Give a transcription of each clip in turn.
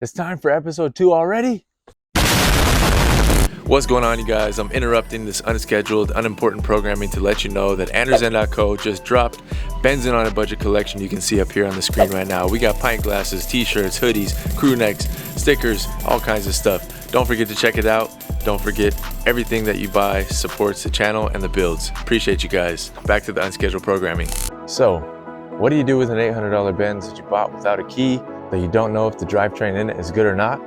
It's time for episode 2 already? What's going on, you guys? I'm interrupting this unscheduled, unimportant programming to let you know that Anderson.co just dropped Benz'n on a Budget collection you can see up here on the screen right now. We got pint glasses, t-shirts, hoodies, crew necks, stickers, all kinds of stuff. Don't forget to check it out. Don't forget, everything that you buy supports the channel and the builds. Appreciate you guys. Back to the unscheduled programming. So, what do you do with an $800 Benz that you bought without a key, that you don't know if the drivetrain in it is good or not?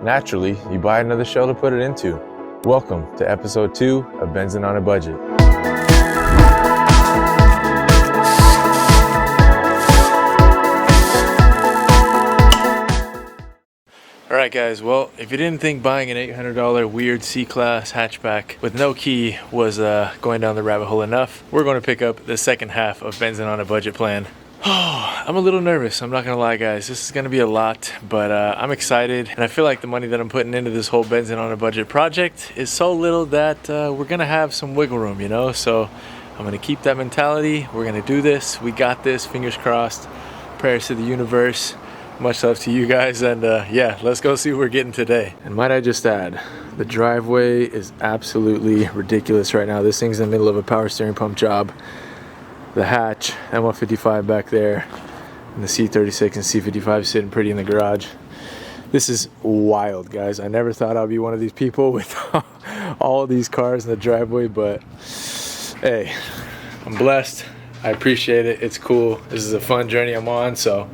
Naturally, you buy another shell to put it into. Welcome to episode 2 of Benz'n on a Budget. Alright guys, well, if you didn't think buying an $800 weird C-Class hatchback with no key was going down the rabbit hole enough, we're going to pick up the second half of Benz'n on a Budget plan. Oh, I'm a little nervous, I'm not gonna lie guys. This is gonna be a lot, but I'm excited, and I feel like the money that I'm putting into this whole Benz'n on a Budget project is so little that we're gonna have some wiggle room, you know? So I'm gonna keep that mentality. We're gonna do this. We got this, fingers crossed. Prayers to the universe. Much love to you guys, and yeah, let's go see what we're getting today. And might I just add, the driveway is absolutely ridiculous right now. This thing's in the middle of a power steering pump job. The hatch, M155 back there, and the C36 and C55 sitting pretty in the garage. This is wild, guys. I never thought I'd be one of these people with all these cars in the driveway, but hey, I'm blessed. I appreciate it. It's cool. This is a fun journey I'm on, so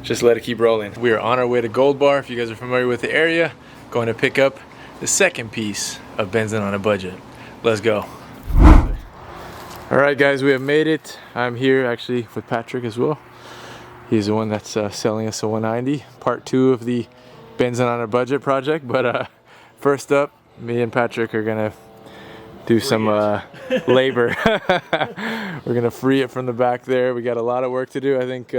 just let it keep rolling. We are on our way to Gold Bar. If you guys are familiar with the area, going to pick up the second piece of Benz'n on a Budget. Let's go. All right guys, we have made it. I'm here actually with Patrick as well. He's the one that's selling us a 190, part 2 of the Benz'n on a Budget project. But first up, me and Patrick are gonna do some labor. We're gonna free it from the back there. We got a lot of work to do. I think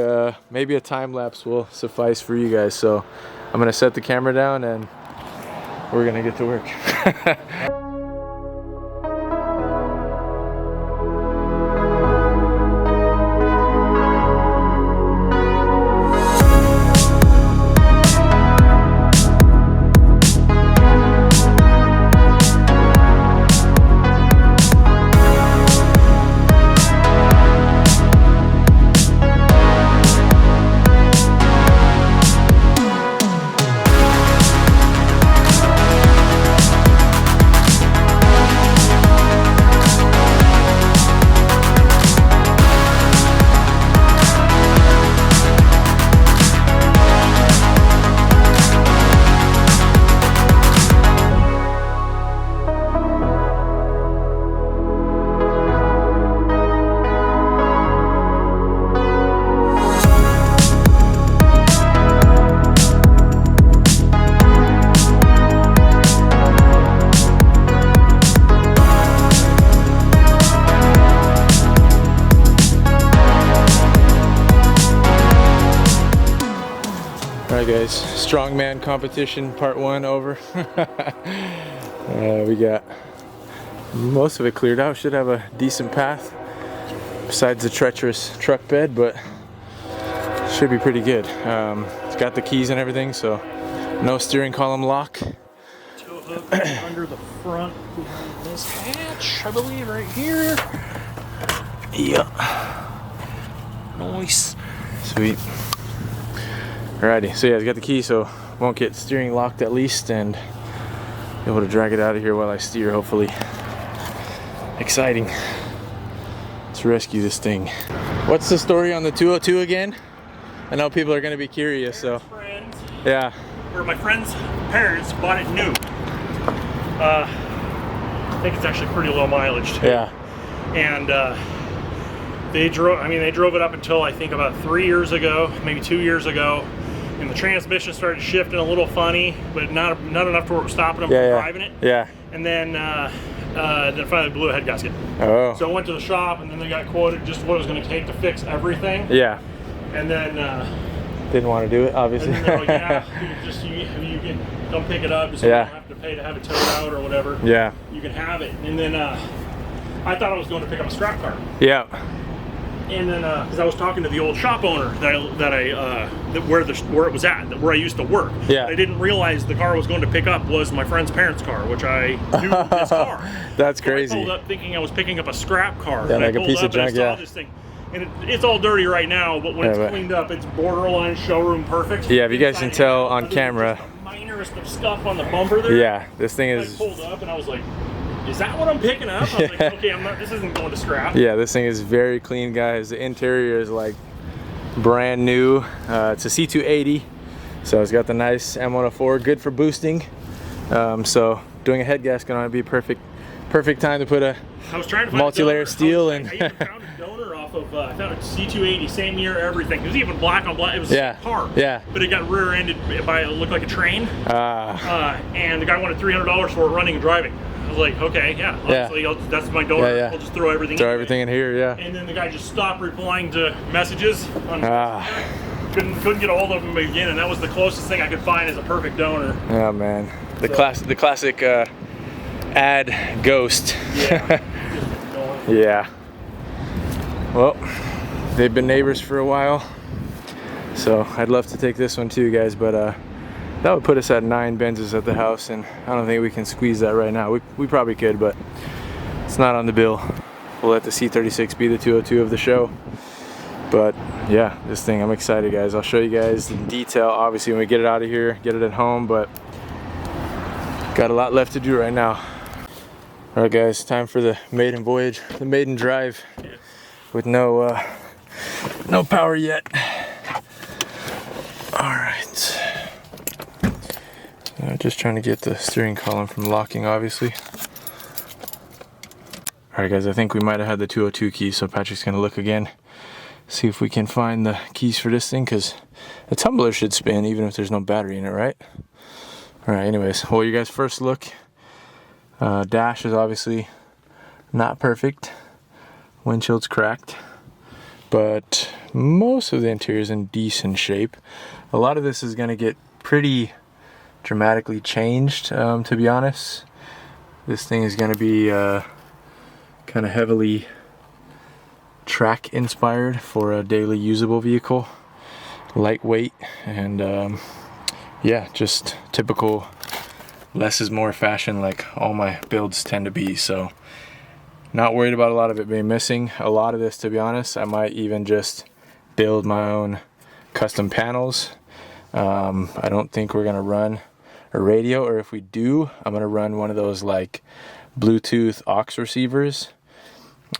maybe a time lapse will suffice for you guys. So I'm gonna set the camera down and we're gonna get to work. Alright guys, strongman competition part 1 over. We got most of it cleared out. Should have a decent path besides the treacherous truck bed, but should be pretty good. It's got the keys and everything, so no steering column lock. Tow hook under the front behind this hatch, I believe, right here. Yeah. Nice. Sweet. Alrighty, so yeah, it's got the key, so won't get steering locked at least, and be able to drag it out of here while I steer, hopefully. Exciting. Let's rescue this thing. What's the story on the 202 again? I know people are going to be curious, so. Friends, Yeah. or my friend's parents bought it new. I think it's actually pretty low mileage too. Yeah. And they drove it up until I think about 3 years ago, maybe 2 years ago. And the transmission started shifting a little funny, but not enough to work stopping them from driving it. Yeah. And then finally blew a head gasket. Oh. So I went to the shop, and then they got quoted just what it was going to take to fix everything. Yeah. And then Didn't want to do it, obviously. and then they're like, you can come pick it up, just so you don't have to pay to have it towed out or whatever. Yeah. You can have it. And then I thought I was going to pick up a scrap car. Yeah. And then, because I was talking to the old shop owner where it was at, where I used to work. Yeah. I didn't realize the car I was going to pick up was my friend's parents' car, which I knew his car. That's so crazy. I pulled up thinking I was picking up a scrap car. Yeah, and like I a piece of junk. I saw this thing. And it's all dirty right now, but when it's cleaned up, it's borderline showroom perfect. Yeah, if you guys can tell on camera. The minorest of stuff on the bumper there. Yeah, this thing is. I pulled up and I was like, is that what I'm picking up? I was like, okay, this isn't going to scrap. Yeah, this thing is very clean, guys. The interior is like brand new. It's a C280, so it's got the nice M104, good for boosting. So doing a head gasket on it would be perfect time to put a multi-layer steel and. I even found a donor off of. I found a C280, same year, everything. It was even black on black. It was a car. Yeah. But it got rear-ended by it looked like a train. And the guy wanted $300 for it running and driving. I was like, okay, yeah, honestly, that's my donor. Yeah. I'll just throw everything in here, yeah. And then the guy just stopped replying to messages. Couldn't get a hold of him again, and that was the closest thing I could find as a perfect donor. Oh man, the classic ad ghost. Yeah. Yeah. Well, they've been neighbors for a while, so I'd love to take this one too, guys, but that would put us at 9 Benz's at the house, and I don't think we can squeeze that right now. We probably could, but it's not on the bill. We'll let the C36 be the 202 of the show. But yeah, this thing, I'm excited, guys. I'll show you guys in detail, obviously, when we get it out of here, get it at home, but got a lot left to do right now. All right, guys, time for the maiden voyage, the maiden drive with no power yet. All right. Just trying to get the steering column from locking, obviously. Alright guys, I think we might have had the 202 keys, so Patrick's gonna look again, see if we can find the keys for this thing, because the tumbler should spin even if there's no battery in it, right? Alright, anyways, well, you guys first look. Dash is obviously not perfect. Windshield's cracked. But most of the interior is in decent shape. A lot of this is gonna get pretty dramatically changed, to be honest. This thing is going to be kind of heavily track inspired for a daily usable vehicle, lightweight, and yeah, just typical less is more fashion like all my builds tend to be. So not worried about a lot of it being missing. A lot of this, to be honest, I might even just build my own custom panels. I don't think we're gonna run a radio, or if we do, I'm gonna run one of those like Bluetooth aux receivers.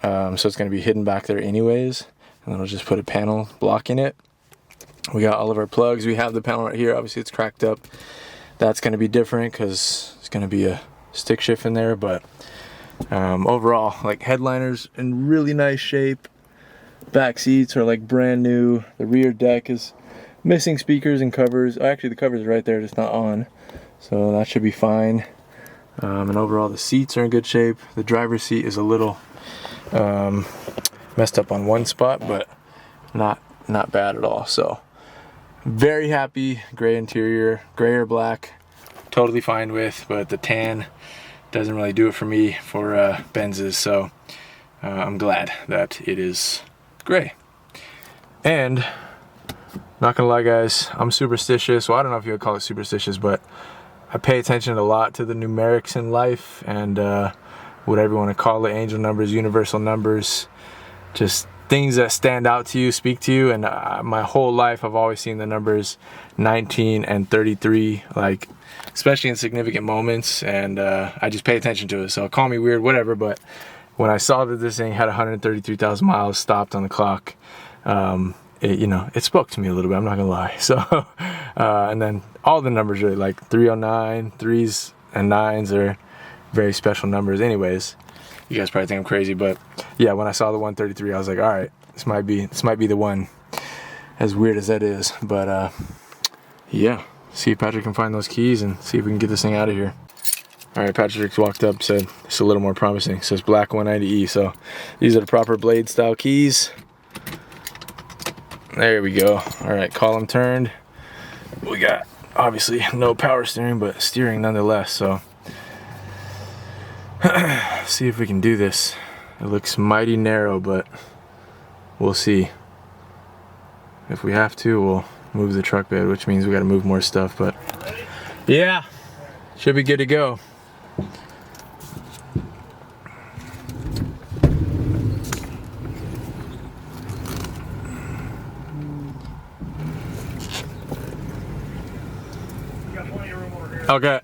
So it's gonna be hidden back there anyways, and then I'll just put a panel blocking it. We got all of our plugs. We have the panel right here. Obviously it's cracked up. That's gonna be different because it's gonna be a stick shift in there, but overall, like, headliners in really nice shape. Back seats are like brand new. The rear deck is missing speakers and covers. Actually, the cover's right there, just not on. So that should be fine. And overall, the seats are in good shape. The driver's seat is a little messed up on one spot, but not bad at all. So very happy. Gray interior, gray or black, totally fine with. But the tan doesn't really do it for me for Benz's. So I'm glad that it is gray. And not gonna lie, guys, I'm superstitious. Well, I don't know if you would call it superstitious, but I pay attention a lot to the numerics in life, and whatever you want to call it, angel numbers, universal numbers, just things that stand out to you, speak to you. And my whole life I've always seen the numbers 19 and 33, like, especially in significant moments, and I just pay attention to it. So call me weird, whatever, but when I saw that this thing had 133,000 miles stopped on the clock, it spoke to me a little bit, I'm not gonna lie. So and then all the numbers are like 309, 3s and 9s are very special numbers. Anyways, you guys probably think I'm crazy, but yeah, when I saw the 133, I was like, all right, this might be the one, as weird as that is. But yeah, see if Patrick can find those keys and see if we can get this thing out of here. All right, Patrick's walked up, said it's a little more promising. It says black 190E, so these are the proper blade style keys. There we go. All right, column turned. We got, obviously, no power steering, but steering nonetheless. So see if we can do this. It looks mighty narrow, but we'll see. If we have to, we'll move the truck bed, which means we got to move more stuff, but yeah, should be good to go. We got plenty of room over here. Okay.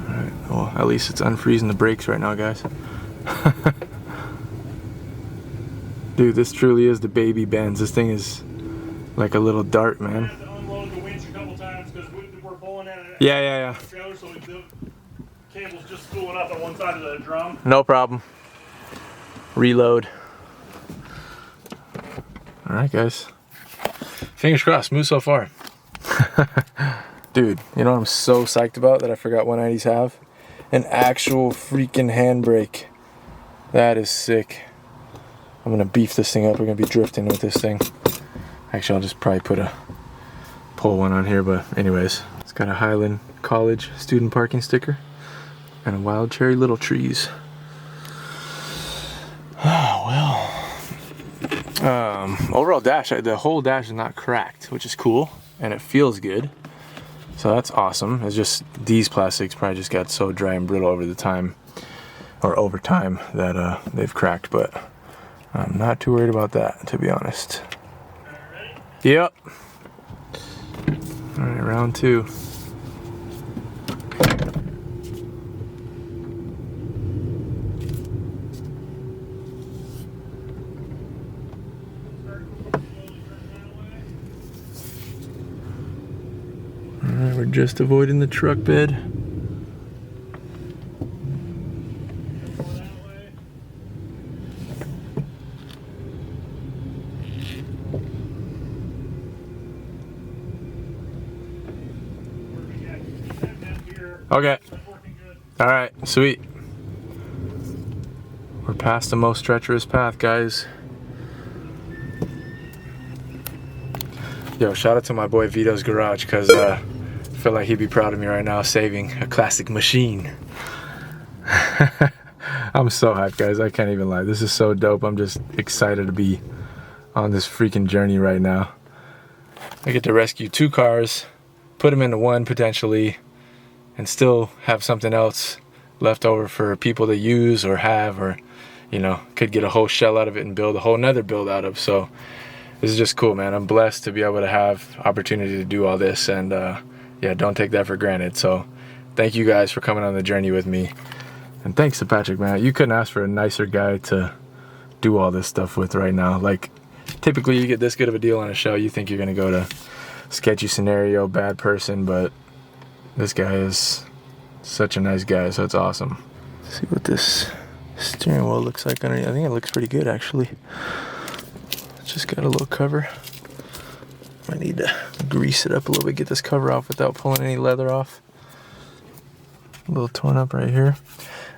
Alright, well, at least it's unfreezing the brakes right now, guys. Dude, this truly is the baby Benz. This thing is like a little dart, man. I had to unload the winch a couple times because we're pulling at it. Yeah. Trailer, so the cable's just spooling up on one side of the drum. No problem. Reload. Alright, guys. Fingers crossed. Smooth so far. Dude, you know what I'm so psyched about that I forgot 190s have? An actual freaking handbrake. That is sick. I'm gonna beef this thing up. We're gonna be drifting with this thing. Actually, I'll just probably pull one on here, but anyways. It's got a Highland College student parking sticker and a wild cherry little trees. Overall dash, the whole dash is not cracked, which is cool, and it feels good. So that's awesome. It's just these plastics probably just got so dry and brittle over time that they've cracked, but I'm not too worried about that, to be honest. Yep. All right, round 2. Alright, we're just avoiding the truck bed. Okay. Alright, sweet. We're past the most treacherous path, guys. Yo, shout out to my boy Vito's Garage, because I feel like he'd be proud of me right now saving a classic machine. I'm so hyped, guys. I can't even lie. This is so dope. I'm just excited to be on this freaking journey right now. I get to rescue 2 cars, put them into one potentially, and still have something else left over for people to use or have, or, you know, could get a whole shell out of it and build a whole nother build out of. So this is just cool, man. I'm blessed to be able to have opportunity to do all this, and yeah, don't take that for granted. So thank you guys for coming on the journey with me, and thanks to Patrick, man. You couldn't ask for a nicer guy to do all this stuff with right now. Like, typically you get this good of a deal on a show, you think you're gonna go to sketchy scenario, bad person, but this guy is such a nice guy, so it's awesome. Let's see what this steering wheel looks like underneath. I think it looks pretty good, actually. It's just got a little cover. I need to grease it up a little bit, get this cover off without pulling any leather off. A little torn up right here.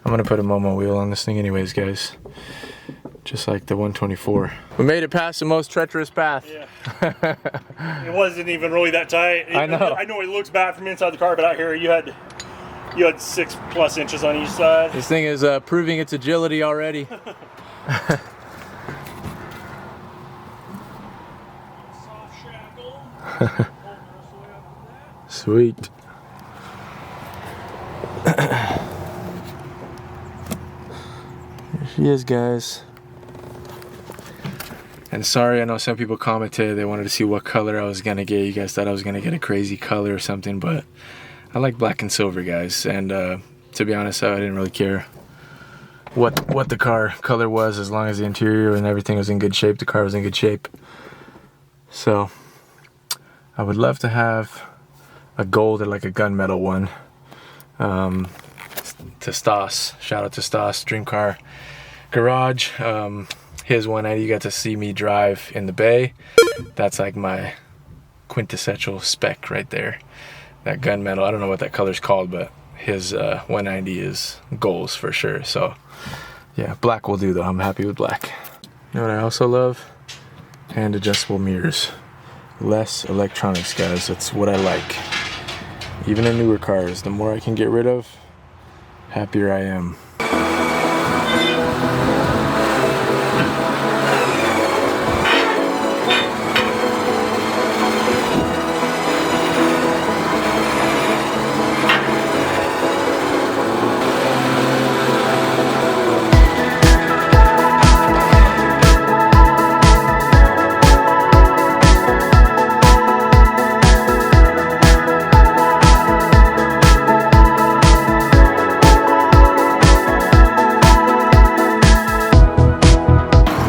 I'm gonna put a Momo wheel on this thing anyways, guys. Just like the 124. We made it past the most treacherous path. Yeah. It wasn't even really that tight. I know. I know it looks bad from inside the car, but out here you had 6+ inches on each side. This thing is proving its agility already. Soft shackle. Sweet. Here she is, guys. And sorry, I know some people commented they wanted to see what color I was gonna get. You guys thought I was gonna get a crazy color or something, but I like black and silver, guys. And to be honest, I didn't really care what the car color was, as long as the interior and everything was in good shape. The car was in good shape. So I would love to have a gold or like a gunmetal one. To Stas, shout out to Stas, Dream Car Garage. His 190 you got to see me drive in the bay. That's like my quintessential spec right there. That gunmetal, I don't know what that color's called, but his 190 is goals for sure. So yeah, black will do though. I'm happy with black. You know what I also love? Hand adjustable mirrors. Less electronics, guys. That's what I like. Even in newer cars, the more I can get rid of, happier I am.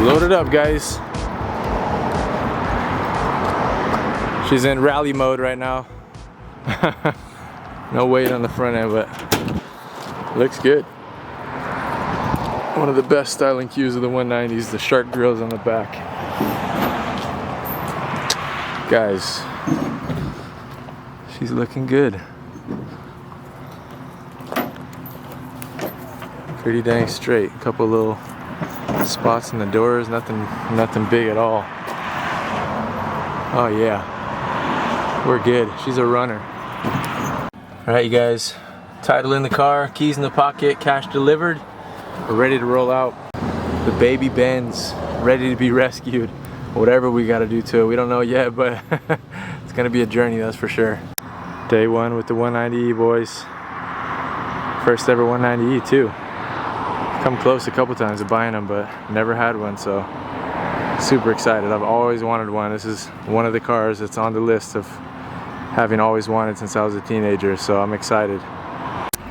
Load it up, guys. She's in rally mode right now. No weight on the front end, but looks good. One of the best styling cues of the 190s, the shark grills on the back. Guys, she's looking good. Pretty dang straight. Couple little spots in the doors, nothing big at all. Oh yeah, we're good. She's a runner. All right, you guys, title in the car, keys in the pocket, cash delivered. We're ready to roll out. The baby Benz, ready to be rescued. Whatever we got to do to it, we don't know yet, but it's gonna be a journey, that's for sure. Day one with the 190E, boys. First ever 190E too. Come close a couple times to buying them, but never had one, so super excited. I've always wanted one. This is one of the cars that's on the list of having always wanted since I was a teenager, so I'm excited.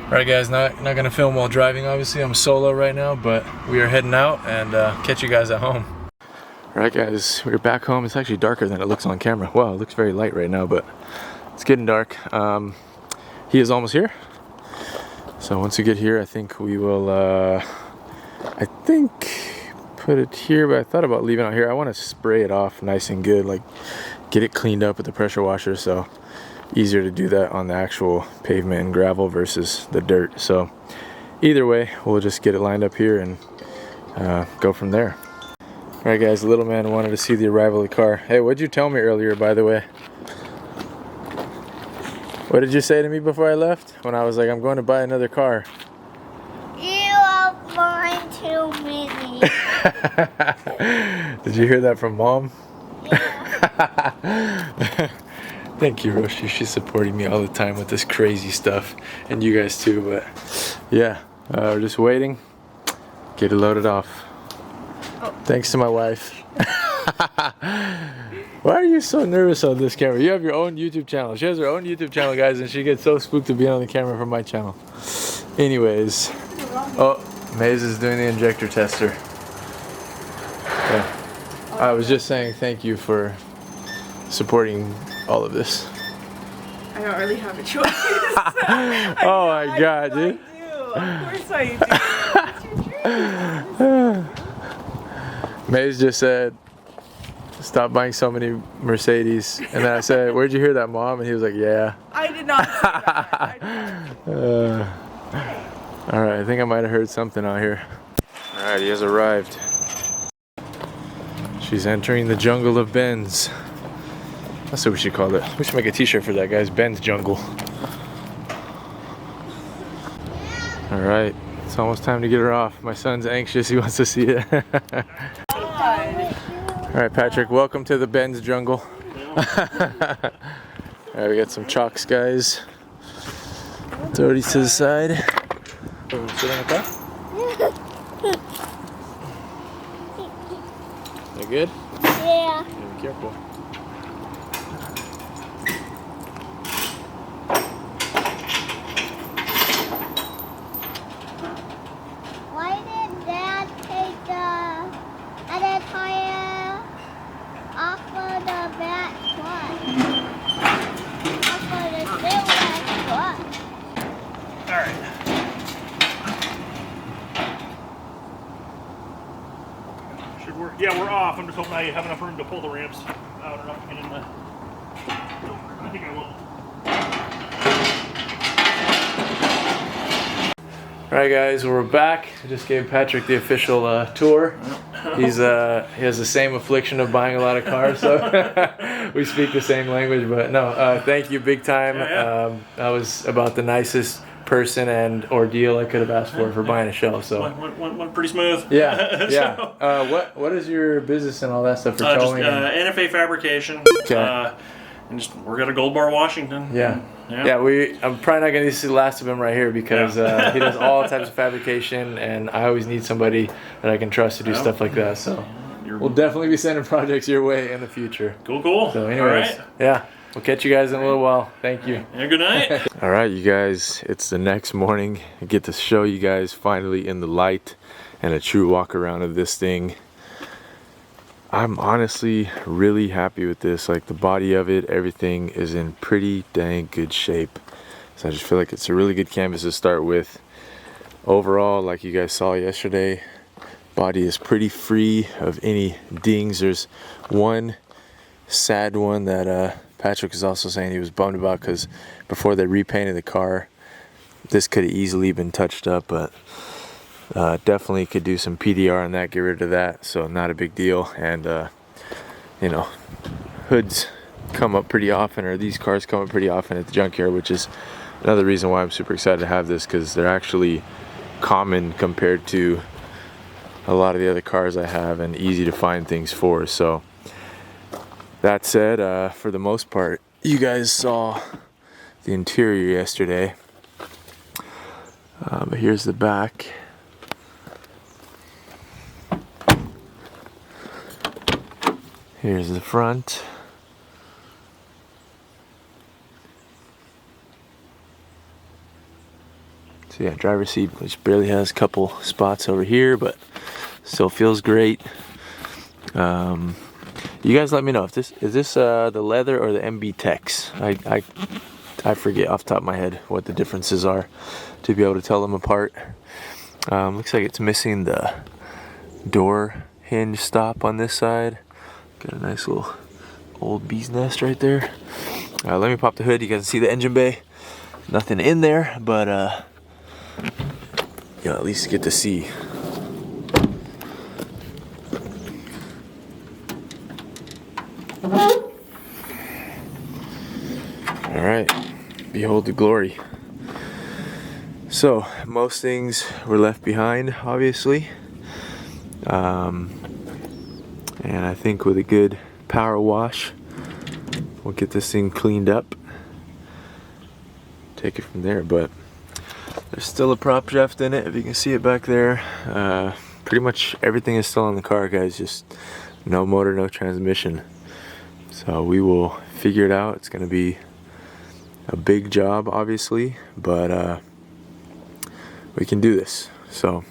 Alright guys, not gonna film while driving, obviously. I'm solo right now, but we are heading out and catch you guys at home. Alright guys, we're back home. It's actually darker than it looks on camera. Wow, it looks very light right now, but it's getting dark. He is almost here. So once we get here, I think we will, I think, put it here, but I thought about leaving it out here. I want to spray it off nice and good, like get it cleaned up with the pressure washer, so easier to do that on the actual pavement and gravel versus the dirt. So either way, we'll just get it lined up here and go from there. All right guys, the little man wanted to see the arrival of the car. Hey, what'd you tell me earlier, by the way? What did you say to me before I left? When I was like, I'm going to buy another car. You are mine too many. Did you hear that from Mom? Yeah. Thank you, Roshi. She's supporting me all the time with this crazy stuff. And you guys too, but yeah. We're just waiting. Get it loaded off. Oh. Thanks to my wife. Why are you so nervous on this camera? You have your own YouTube channel. She has her own YouTube channel, guys, and she gets so spooked to be on the camera from my channel. Anyways. Oh, Maze is doing the injector tester. Yeah. I was just saying thank you for supporting all of this. I don't really have a choice. Oh my god, dude. I do. Of course I do. Maze just said, stop buying so many Mercedes. And then I said, where'd you hear that, Mom? And he was like, yeah. I did not say that. Alright, I think I might have heard something out here. Alright, he has arrived. She's entering the jungle of Benz. That's what we should call it. We should make a t-shirt for that, guys. Benz Jungle. Alright, it's almost time to get her off. My son's anxious, he wants to see it. Alright, Patrick, welcome to the Benz Jungle. Alright, we got some chalks, guys. Throw these to the side. Sit on the car? You good? Yeah. Be careful. Why did Dad take the other tire off of the back one? Off of the still back one. Alright. Should work. Yeah, we're off. I'm just hoping I have enough room to pull the ramps out enough to get in the door. I think I will. All right, guys, we're back. I just gave Patrick the official tour. He has the same affliction of buying a lot of cars, so we speak the same language. But no, thank you, big time. That was about the nicest person and ordeal I could have asked for buying a shell. So went pretty smooth. Yeah, yeah. What is your business and all that stuff for towing? Just NFA fabrication. Okay. And just we're at a Gold Bar, Washington. Yeah. I'm probably not going to see the last of him right here because he does all types of fabrication, and I always need somebody that I can trust to do stuff like that. So we'll definitely be sending projects your way in the future. Cool. So anyways, yeah, we'll catch you guys in a little while. Thank you. Yeah, good night. All right, you guys, it's the next morning. I get to show you guys finally in the light and a true walk around of this thing. I'm honestly really happy with this. Like, the body of it, everything is in pretty dang good shape. So I just feel like it's a really good canvas to start with. Overall, like you guys saw yesterday, body is pretty free of any dings. There's one sad one that Patrick is also saying he was bummed about because before they repainted the car, this could have easily been touched up, but definitely could do some PDR on that, get rid of that, so not a big deal. And you know, hoods come up pretty often, or these cars come up pretty often at the junkyard, which is another reason why I'm super excited to have this, because they're actually common compared to a lot of the other cars I have and easy to find things for. So that said, for the most part, you guys saw the interior yesterday, but here's the back. Here's the front. So yeah, driver's seat, which barely has a couple spots over here, but still feels great. You guys let me know if this is the leather or the MB Tex. I forget off the top of my head what the differences are to be able to tell them apart. Looks like it's missing the door hinge stop on this side. Got a nice little old bee's nest right there. Let me pop the hood. You guys can see the engine bay. Nothing in there, but you'll at least get to see. All right, behold the glory. So most things were left behind, obviously. And I think with a good power wash, we'll get this thing cleaned up. Take it from there, but there's still a prop shaft in it, if you can see it back there. Pretty much everything is still on the car, guys, just no motor, no transmission. So we will figure it out. It's gonna be a big job, obviously, but we can do this. So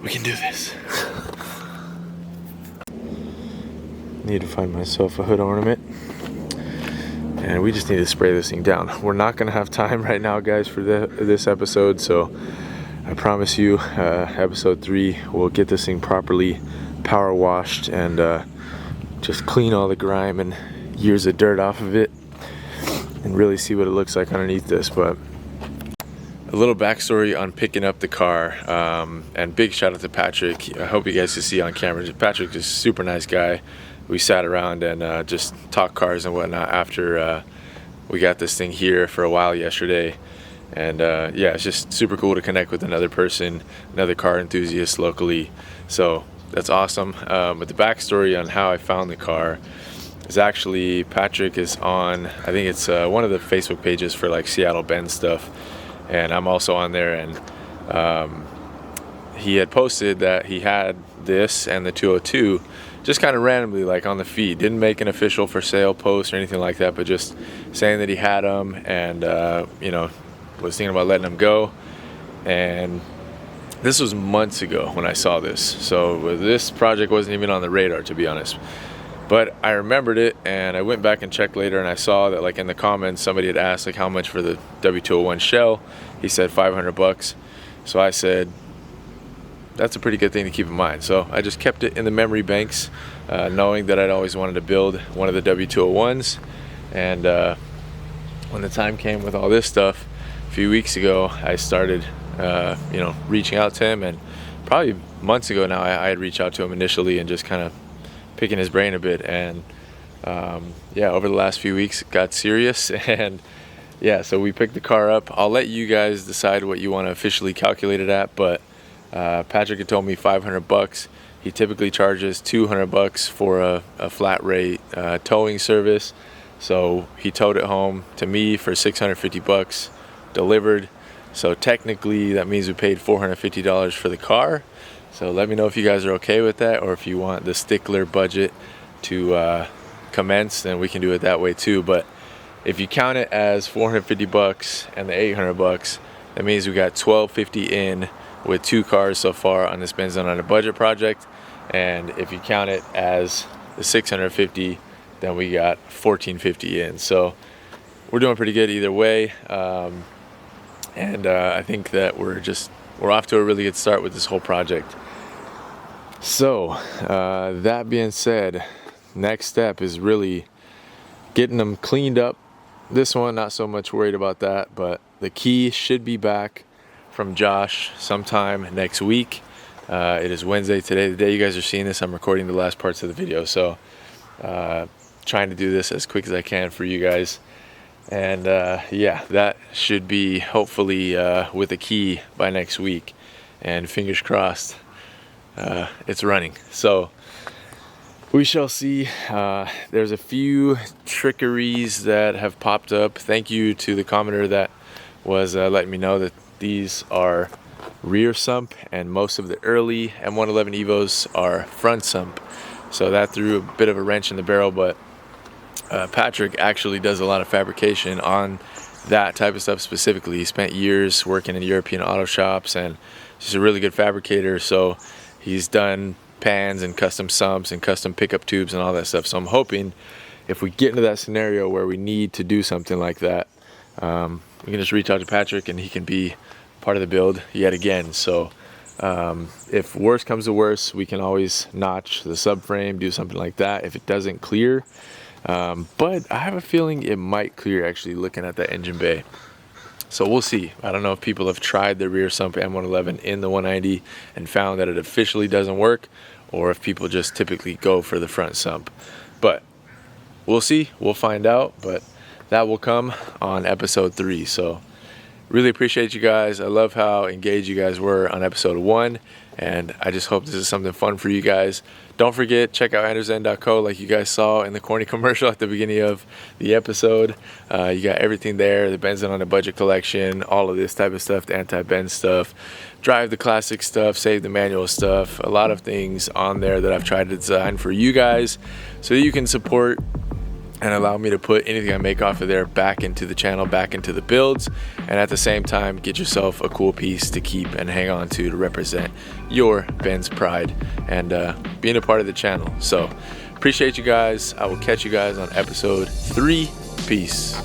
we can do this. Need to find myself a hood ornament, and we just need to spray this thing down. We're not gonna have time right now, guys, for this episode, so I promise you episode 3 we'll get this thing properly power washed and just clean all the grime and years of dirt off of it and really see what it looks like underneath this. But a little backstory on picking up the car, and big shout out to Patrick. I hope you guys can see on camera. Patrick is a super nice guy. We sat around and just talked cars and whatnot after we got this thing here for a while yesterday. And yeah, it's just super cool to connect with another person, another car enthusiast locally. So that's awesome. But the backstory on how I found the car is actually Patrick is on, I think it's one of the Facebook pages for like Seattle Benz'n stuff. And I'm also on there, and he had posted that he had this and the 202 just kind of randomly, like on the feed. Didn't make an official for sale post or anything like that, but just saying that he had them, and you know, was thinking about letting them go. And this was months ago when I saw this, so this project wasn't even on the radar, to be honest. But I remembered it, and I went back and checked later, and I saw that like in the comments somebody had asked like how much for the W201 shell. He said 500 bucks. So I said that's a pretty good thing to keep in mind. So I just kept it in the memory banks, knowing that I'd always wanted to build one of the W201s. And when the time came with all this stuff a few weeks ago, I started you know, reaching out to him. And probably months ago now, I had reached out to him initially and just kind of picking his brain a bit. And yeah, over the last few weeks it got serious. And yeah, so we picked the car up. I'll let you guys decide what you want to officially calculate it at, but Patrick had told me $500. He typically charges $200 for a flat rate towing service. So he towed it home to me for $650 delivered. So technically that means we paid $450 for the car. So let me know if you guys are okay with that, or if you want the stickler budget to commence, then we can do it that way too. But if you count it as $450 and the $800, that means we got $1,250 in with 2 cars so far on this Benz'n on a budget project. And if you count it as the $650, then we got $1,450 in. So we're doing pretty good either way. And I think that we're off to a really good start with this whole project. So that being said, next step is really getting them cleaned up. This one, not so much worried about that, but the key should be back from Josh sometime next week. It is Wednesday today. The day you guys are seeing this, I'm recording the last parts of the video. So trying to do this as quick as I can for you guys. And yeah, that should be hopefully with a key by next week. And fingers crossed, it's running. So we shall see. There's a few trickeries that have popped up. Thank you to the commenter that was letting me know that these are rear sump, and most of the early M111 Evos are front sump. So that threw a bit of a wrench in the barrel, but Patrick actually does a lot of fabrication on that type of stuff specifically. He spent years working in European auto shops, and he's a really good fabricator. So he's done pans and custom sumps and custom pickup tubes and all that stuff. So I'm hoping if we get into that scenario where we need to do something like that, we can just reach out to Patrick and he can be part of the build yet again. So if worse comes to worse, we can always notch the subframe, do something like that if it doesn't clear. But I have a feeling it might clear, actually, looking at that engine bay. So we'll see. I don't know if people have tried the rear sump M111 in the 190 and found that it officially doesn't work, or if people just typically go for the front sump. But we'll see. We'll find out. But that will come on episode 3. So really appreciate you guys. I love how engaged you guys were on episode 1, and I just hope this is something fun for you guys. Don't forget, check out Benz'n.co like you guys saw in the corny commercial at the beginning of the episode. You got everything there, the Benz'n on a budget collection, all of this type of stuff, the anti-bend stuff, drive the classic stuff, save the manual stuff, a lot of things on there that I've tried to design for you guys so that you can support and allow me to put anything I make off of there back into the channel, back into the builds, and at the same time get yourself a cool piece to keep and hang on to represent your Benz pride and being a part of the channel. So appreciate you guys. I will catch you guys on episode 3. Peace.